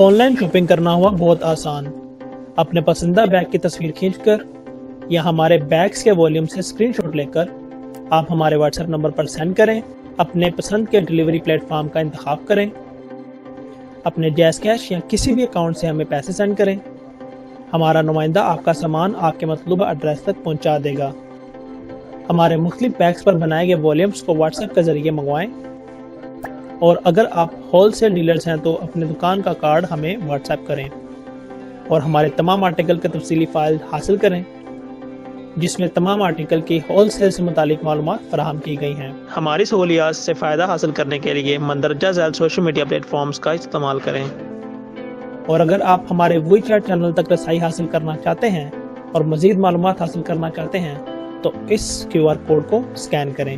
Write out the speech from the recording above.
On line shopping کرنا ہوا بہت آسان۔ اپنے پسندیدہ بیگ کی تصویر کھینچ کر یا ہمارے بیگز کے والیوم سے اسکرین شاٹ لے کر آپ ہمارے واٹس ایپ نمبر پر سینڈ کریں، اپنے پسند کے ڈیلیوری پلیٹ فارم کا انتخاب کریں، اپنے جیز کیش یا کسی بھی اکاؤنٹ سے ہمیں پیسے سینڈ کریں، ہمارا نمائندہ آپ کا سامان آپ کے مطلوبہ ایڈریس تک پہنچا دے گا۔ ہمارے مختلف بیگز پر بنائے گئے والیومز کو واٹس ایپ کے ذریعے منگوائیں، اور اگر آپ ہول سیل ڈیلرز ہیں تو اپنے دکان کا کارڈ ہمیں واٹس ایپ کریں اور ہمارے تمام آرٹیکل کے تفصیلی فائل حاصل کریں جس میں تمام آرٹیکل کی ہول سیل سے متعلق معلومات فراہم کی گئی ہیں۔ ہماری سہولیات سے فائدہ حاصل کرنے کے لیے مندرجہ ذیل سوشل میڈیا پلیٹ فارمز کا استعمال کریں، اور اگر آپ ہمارے وی چیٹ چینل تک رسائی حاصل کرنا چاہتے ہیں اور مزید معلومات حاصل کرنا چاہتے ہیں تو اس QR کوڈ کو اسکین کریں۔